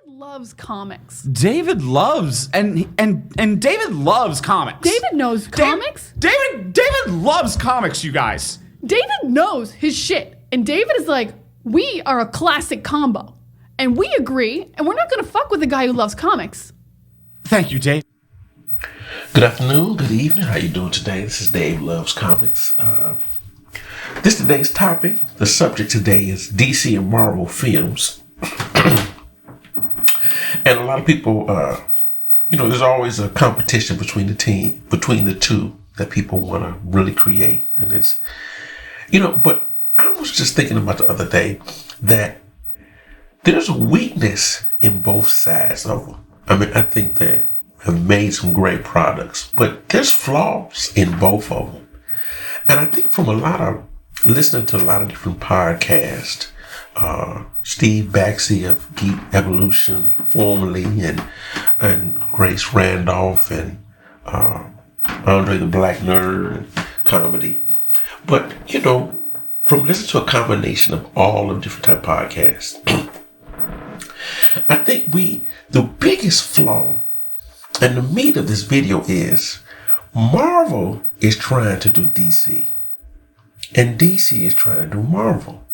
loves comics. David loves and David loves comics. David knows comics? David loves comics, you guys. David knows his shit. And David is like, we are a classic combo. And we agree, and we're not going to fuck with a guy who loves comics. Thank you, Dave. Good afternoon, good evening. How you doing today? This is Dave Loves Comics. This is today's topic. The subject today is DC and Marvel films. And a lot of people, there's always a competition between the two that people want to really create. And it's, but I was just thinking about the other day that there's a weakness in both sides of them. I mean, I think they have made some great products, but there's flaws in both of them. And I think from listening to a lot of different podcasts, Steve Baxey of Geek Evolution formerly, and Grace Randolph and Andre the Black Nerd comedy. But, from listening to a combination of all of different type of podcasts, I think the biggest flaw and the meat of this video is Marvel is trying to do DC and DC is trying to do Marvel.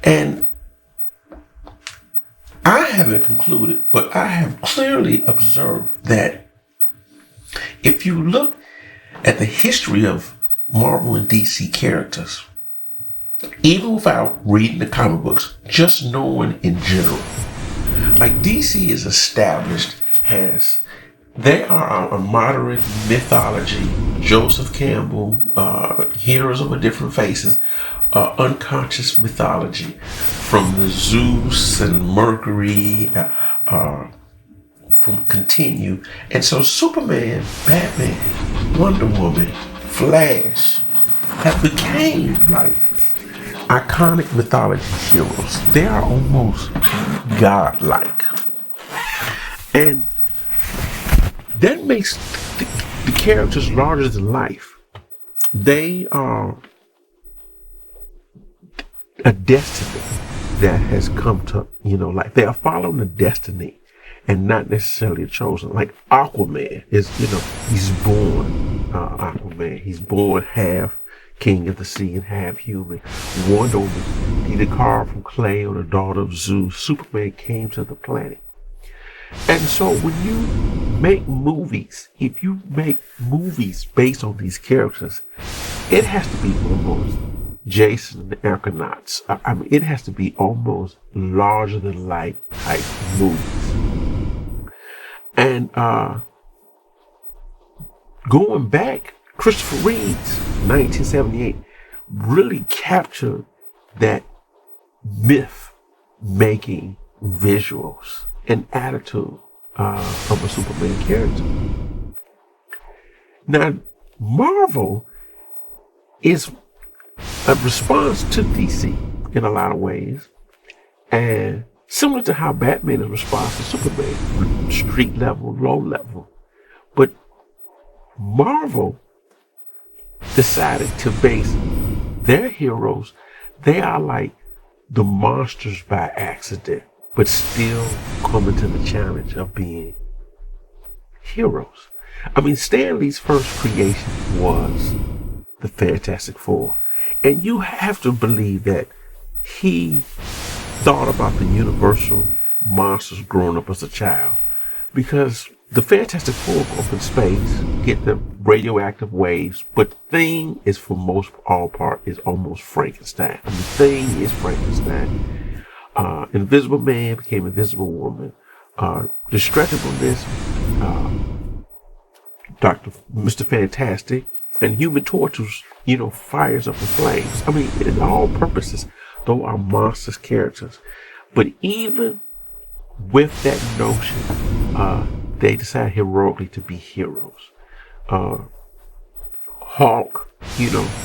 And I haven't concluded, but I have clearly observed that if you look at the history of Marvel and DC characters, even without reading the comic books, just knowing in general, like DC is established they are a modern mythology. Joseph Campbell, heroes of a different faces, unconscious mythology from the Zeus and Mercury, from continue. And so Superman, Batman, Wonder Woman, Flash have became like iconic mythology heroes. They are almost godlike. And that makes the characters larger than life. They are a destiny that has come to, like they are following a destiny and not necessarily chosen. Like Aquaman is, he's born Aquaman. He's born half king of the sea and half human. Wonder Woman, he carved from clay on the daughter of Zeus. Superman came to the planet. And so when you make movies, if you make movies based on these characters, it has to be almost Jason and the Argonauts. I mean, it has to be almost larger than life type movies. And going back, Christopher Reeve's 1978 really captured that myth-making visuals and attitude of a Superman character. Now, Marvel is a response to DC in a lot of ways, and similar to how Batman is a response to Superman, street level, low level. But Marvel decided to base their heroes, they are like the monsters by accident, but still coming to the challenge of being heroes. I mean, Stan Lee's first creation was the Fantastic Four. And you have to believe that he thought about the universal monsters growing up as a child. Because the Fantastic Four go up in space, get the radioactive waves, but the thing is, for most all part, is almost Frankenstein. I mean, the thing is Frankenstein. Invisible Man became Invisible Woman. Destructibleness, Mr. Fantastic, and Human Torch was, fires up the flames. I mean, in all purposes, those are monstrous characters. But even with that notion, they decide heroically to be heroes. Hulk,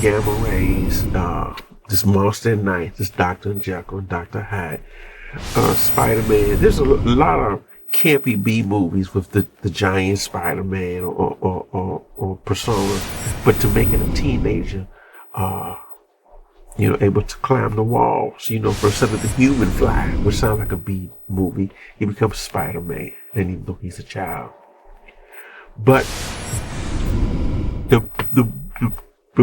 gamma rays, this Monster at Night, this Dr. Jekyll, Dr. Hyde, Spider-Man. There's a lot of campy B movies with the giant Spider-Man or persona, but to make it a teenager, able to climb the walls. Instead of the human fly, which sounds like a B movie, he becomes Spider-Man, and even though he's a child. But the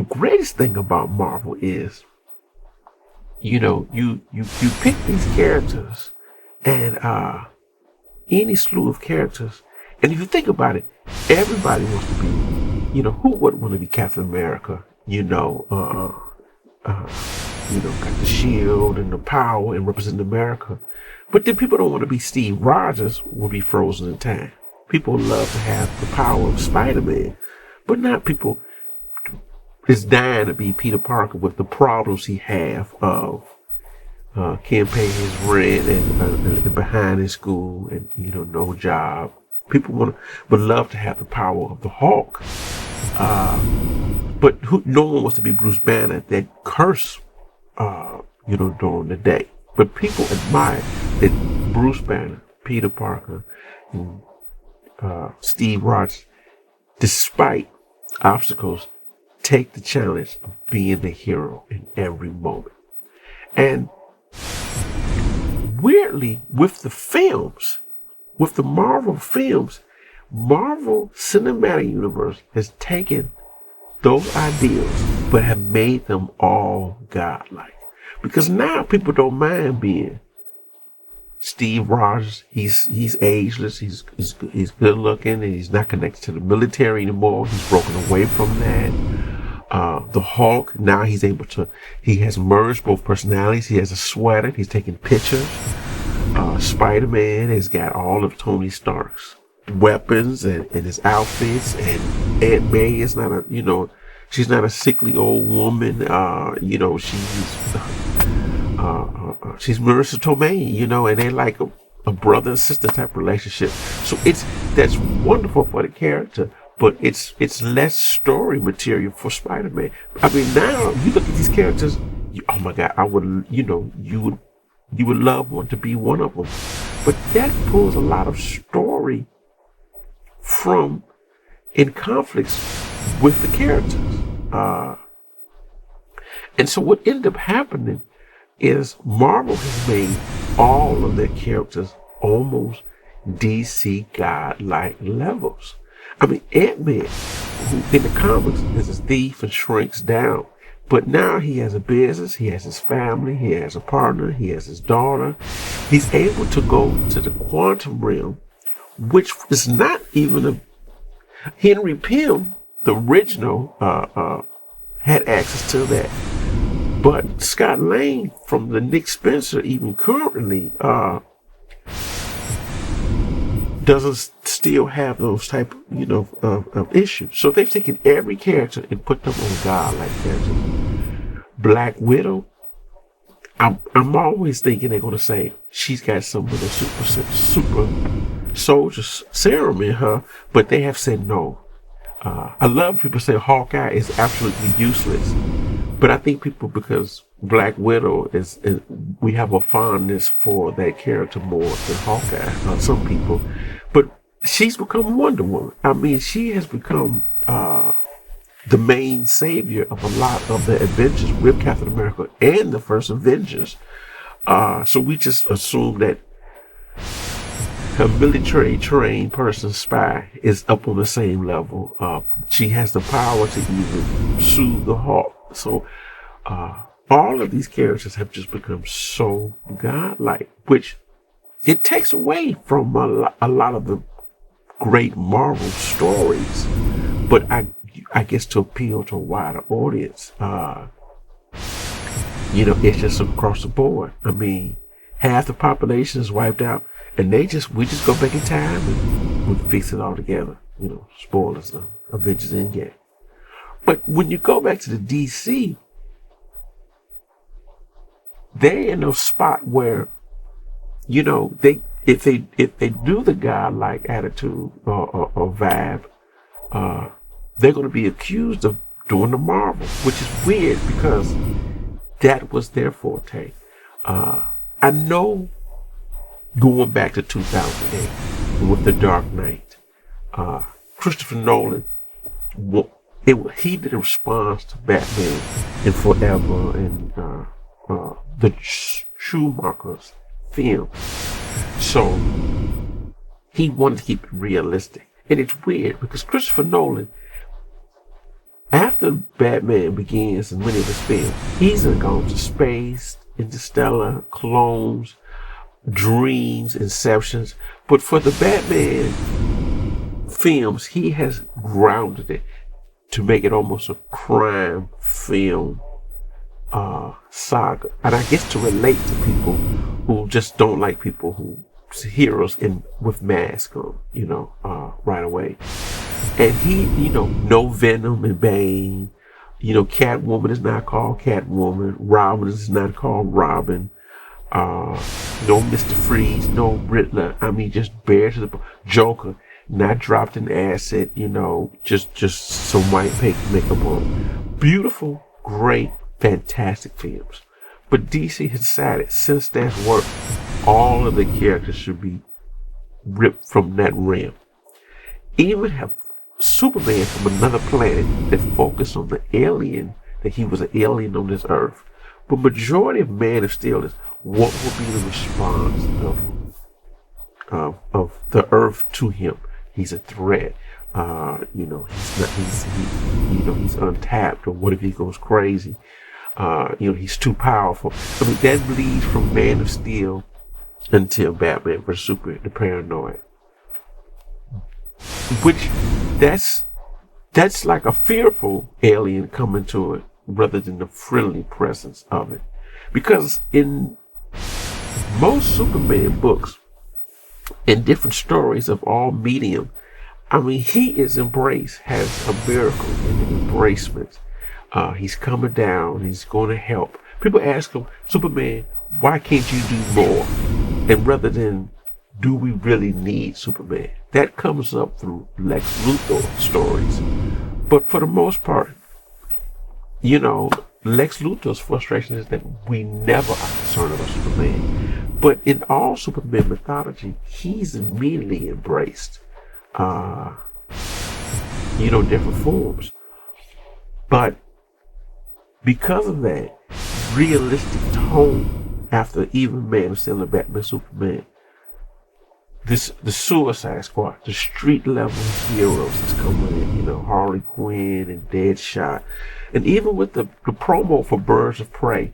greatest thing about Marvel is, you pick these characters and any slew of characters, and if you think about it, everybody wants to be, who wouldn't want to be Captain America? Got the shield and the power and represent America. But then people don't want to be Steve Rogers, will be frozen in time. People love to have the power of Spider-Man, but not people is dying to be Peter Parker with the problems he have of can't pay his rent and behind in school and no job. People would love to have the power of the Hulk, but no one wants to be Bruce Banner, that curse, during the day. But people admire that Bruce Banner, Peter Parker, and Steve Rogers, despite obstacles, take the challenge of being the hero in every moment. And weirdly, with the films, with the Marvel films, Marvel Cinematic Universe has taken those ideals but have made them all godlike. Because now people don't mind being Steve Rogers. He's ageless, he's good looking, and he's not connected to the military anymore. He's broken away from that. The Hulk, now he has merged both personalities. He has a sweater, he's taking pictures. Spider-Man has got all of Tony Stark's weapons and his outfits, and Aunt May is not she's not a sickly old woman. She's Marissa Tomei, and they're like a brother and sister type relationship. So that's wonderful for the character, but it's less story material for Spider-Man. I mean, now you look at these characters, oh my God, I would, you would love one to be one of them. But that pulls a lot of story from in conflicts with the characters. And so what ended up happening is Marvel has made all of their characters almost DC God-like levels. I mean, Ant-Man, who in the comics is a thief and shrinks down, but now he has a business, he has his family, he has a partner, he has his daughter. He's able to go to the quantum realm, which is not even a... Henry Pym, the original, had access to that. But Scott Lang from the Nick Spencer, even currently, doesn't still have those type, of issues. So they've taken every character and put them on God-like characters. Black Widow, I'm always thinking they're going to say she's got some of the super soldier serum in her, but they have said no. I love people say Hawkeye is absolutely useless, but I think people, because Black Widow we have a fondness for that character more than Hawkeye. Some people, but she's become Wonder Woman. I mean, she has become the main savior of a lot of the Avengers with Captain America and the first Avengers. So we just assume that a military trained person, spy, is up on the same level. She has the power to even soothe the Hulk. So all of these characters have just become so godlike, which it takes away from a lot of the great Marvel stories. But I guess to appeal to a wider audience, it's just across the board. I mean, half the population is wiped out, and we just go back in time and we fix it all together. Spoilers, the Avengers Endgame. But when you go back to the DC, they're in a spot where, if they do the godlike attitude or vibe, they're going to be accused of doing the Marvel, which is weird because that was their forte. I know going back to 2008 with The Dark Knight, Christopher Nolan he did a response to Batman and Forever and the Schumacher's film. So he wanted to keep it realistic. And it's weird because Christopher Nolan, after Batman Begins and many of his films, he's gone to space, interstellar, clones, dreams, inceptions. But for the Batman films, he has grounded it to make it almost a crime film saga. And I guess to relate to people who just don't like people who heroes with masks on, right away. And he, no Venom and Bane. Catwoman is not called Catwoman. Robin is not called Robin. No Mr. Freeze, no Riddler. I mean, just bare to the Joker, not dropped in acid. Just some white makeup on. Beautiful, great, fantastic films. But DC has decided, since that's worked, all of the characters should be ripped from that realm. Even have Superman from another planet that focused on the alien, that he was an alien on this earth. But majority of Man of Steel is what will be the response of the earth to him. He's a threat. He's untapped, or what if he goes crazy? He's too powerful. I mean, that leads from Man of Steel until Batman vs. Superman, the paranoid. Which, that's like a fearful alien coming to it rather than the friendly presence of it. Because in most Superman books and different stories of all medium, I mean, he is embraced, has a miracle in the embracement. He's coming down. He's going to help. People ask him, Superman, why can't you do more? And rather than, do we really need Superman? That comes up through Lex Luthor stories. But for the most part, Lex Luthor's frustration is that we never are concerned about Superman. But in all Superman mythology, he's immediately embraced, different forms. But because of that realistic tone, after even Man of Steel and Batman Superman, the Suicide Squad, the street level heroes that's coming in, Harley Quinn and Deadshot, and even with the promo for Birds of Prey,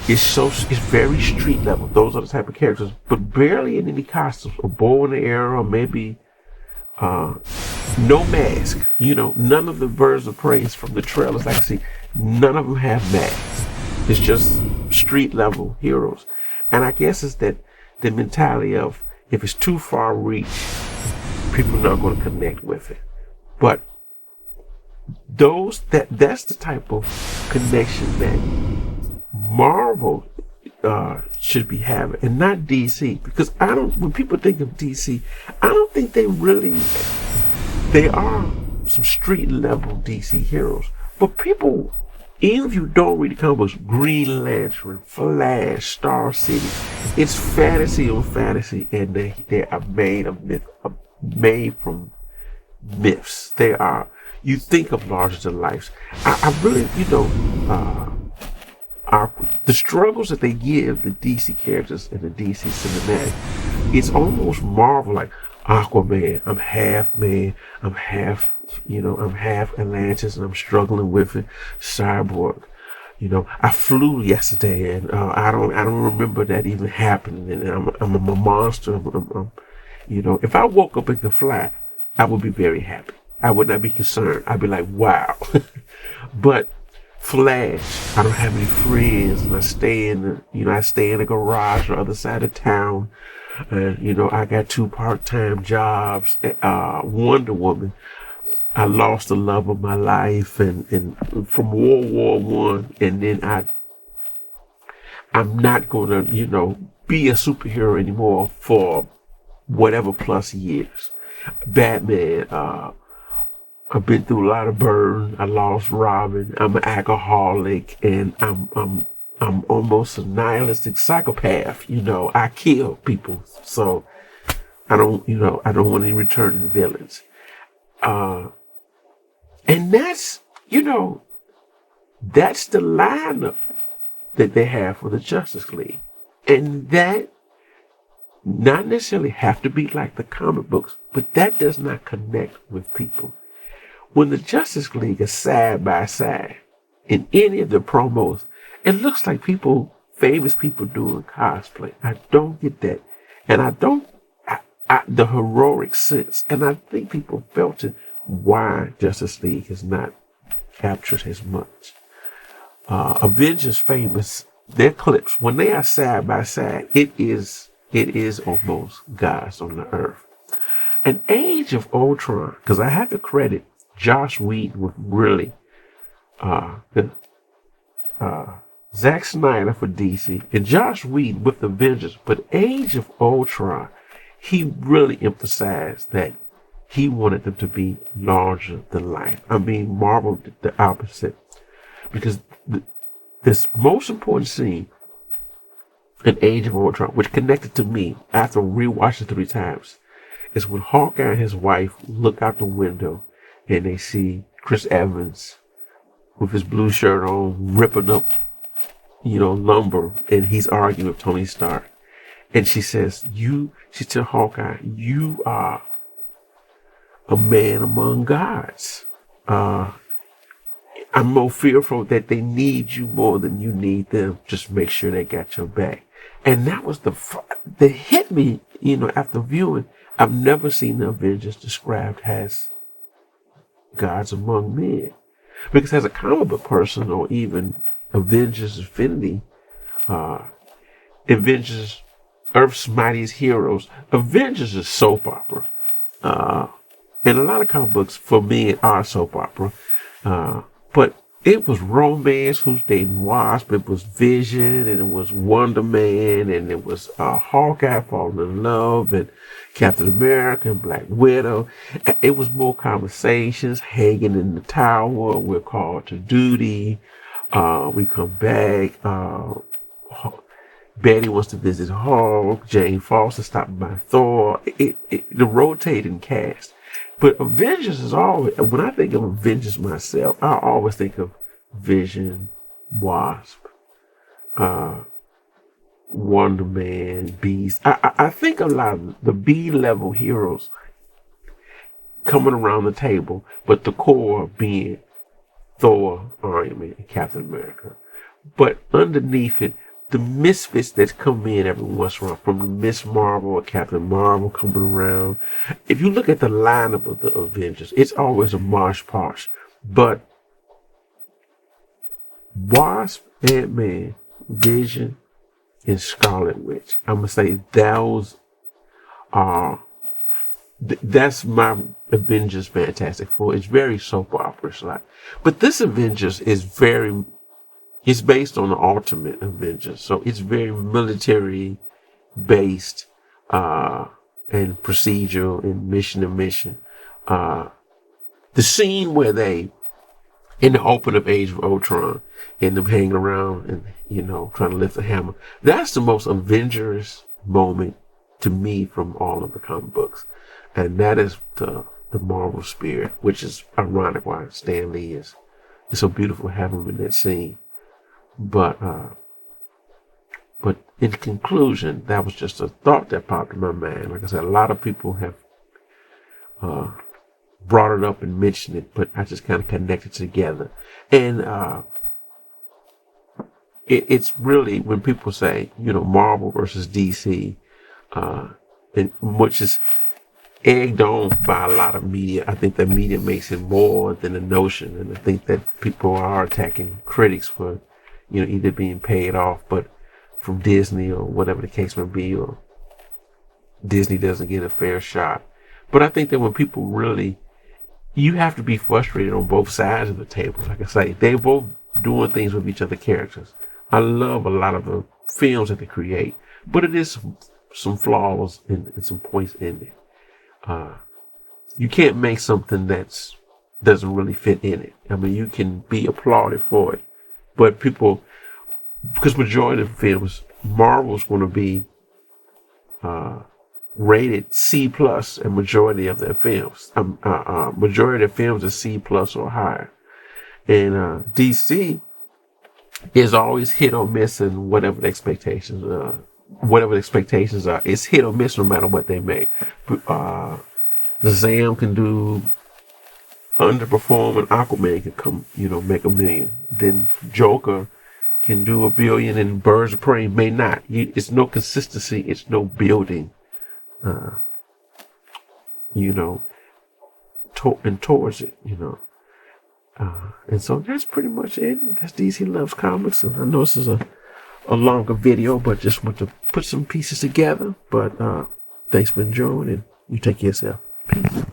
it's very street level. Those are the type of characters, but barely in any costumes, a bow in the air, or maybe no mask. None of the Birds of Prey from the trailers I see, none of them have masks. It's just street level heroes. And I guess it's that the mentality of, if it's too far reach, people are not going to connect with it. But that's the type of connection that Marvel should be having, and not DC. Because when people think of DC, I don't think they are some street level DC heroes. But people, even if you don't read the comic books, Green Lantern, Flash, Star City, it's fantasy on fantasy, and they are made from myths. They are, you think of larger than life. I really, the struggles that they give the DC characters in the DC cinematic, it's almost Marvel, like Aquaman, I'm half man, I'm half Atlantis, and I'm struggling with it. Cyborg, I flew yesterday, and I don't remember that even happening, and I'm a monster. If I woke up and could fly, I would be very happy. I would not be concerned. I'd be like, wow. But Flash, I don't have any friends, and I stay in a garage on the other side of town. And, I got 2 part-time jobs. Wonder Woman, I lost the love of my life, and from World War One, and then I'm not gonna, be a superhero anymore for whatever plus years. Batman, I've been through a lot of burn. I lost Robin. I'm an alcoholic, and I'm almost a nihilistic psychopath. I kill people, so I don't want any returning villains. And that's, that's the lineup that they have for the Justice League. And that not necessarily have to be like the comic books, but that does not connect with people. When the Justice League is side by side in any of the promos, it looks like famous people doing cosplay. I don't get that. And the heroic sense. And I think people felt it why Justice League is not captured as much. Avengers famous, their clips, when they are side by side, it is almost gods on the earth. An Age of Ultron, because I have to credit Josh Whedon with really Zack Snyder for DC and Josh Whedon with Avengers, but Age of Ultron, he really emphasized that he wanted them to be larger than life. I mean, Marvel did the opposite, because this most important scene in Age of Ultron, which connected to me after rewatching it 3 times, is when Hawkeye and his wife look out the window and they see Chris Evans with his blue shirt on, ripping up, lumber, and he's arguing with Tony Stark. And she says, she tells Hawkeye, you are a man among gods. I'm more fearful that they need you more than you need them. Just make sure they got your back. And that was that hit me, after viewing. I've never seen the Avengers described as gods among men. Because as a comic book person, or even Avengers Infinity, Avengers Earth's Mightiest Heroes, Avengers is soap opera. And a lot of comic books for me are soap opera. But it was romance, who's dating Wasp, it was Vision, and it was Wonder Man, and it was Hawkeye falling in love, and Captain America and Black Widow. It was more conversations, hanging in the tower, we're called to duty, we come back, Betty wants to visit Hulk, Jane Foster stopping by Thor, the rotating cast. But Avengers is always, when I think of Avengers myself, I always think of Vision, Wasp, Wonder Man, Beast. I think a lot of the B-level heroes coming around the table, but the core being Thor, Iron Man, and Captain America. But underneath it, the misfits that come in every once in a while, from the Miss Marvel or Captain Marvel coming around. If you look at the lineup of the Avengers, it's always a mosh posh. But Wasp, Ant-Man, Vision, and Scarlet Witch, I'm going to say those are, that's my Avengers Fantastic Four. It's very soap opera-ish like. But this Avengers is it's based on the Ultimate Avengers, so it's very military based and procedural and mission to mission. The scene where they, in the open of Age of Ultron, and them hanging around and trying to lift the hammer, that's the most Avengers moment to me from all of the comic books, and that is the Marvel spirit, which is ironic why Stan Lee is. It's so beautiful to have him in that scene. But in conclusion, that was just a thought that popped in my mind. Like I said, a lot of people have brought it up and mentioned it, but I just kind of connected together. And it's really, when people say, Marvel versus DC, and which is egged on by a lot of media. I think that media makes it more than a notion, and I think that people are attacking critics for either being paid off, but from Disney or whatever the case may be, or Disney doesn't get a fair shot. But I think that when people really, you have to be frustrated on both sides of the table. Like I say, they're both doing things with each other characters. I love a lot of the films that they create, but it is some flaws and some points in it. You can't make something that doesn't really fit in it. I mean, you can be applauded for it. But people, because majority of the films, Marvel's going to be rated C plus in majority of their films. Majority of films are C plus or higher. And DC is always hit or miss in whatever the expectations are. It's hit or miss no matter what they make. The Zam can do underperform, and Aquaman can come, make $1 million. Then Joker can do $1 billion, and Birds of Prey may not. It's no consistency. It's no building. Towards it. And so that's pretty much it. That's DC Loves Comics. And I know this is a longer video, but just want to put some pieces together. But thanks for enjoying, and you take care of yourself. Peace.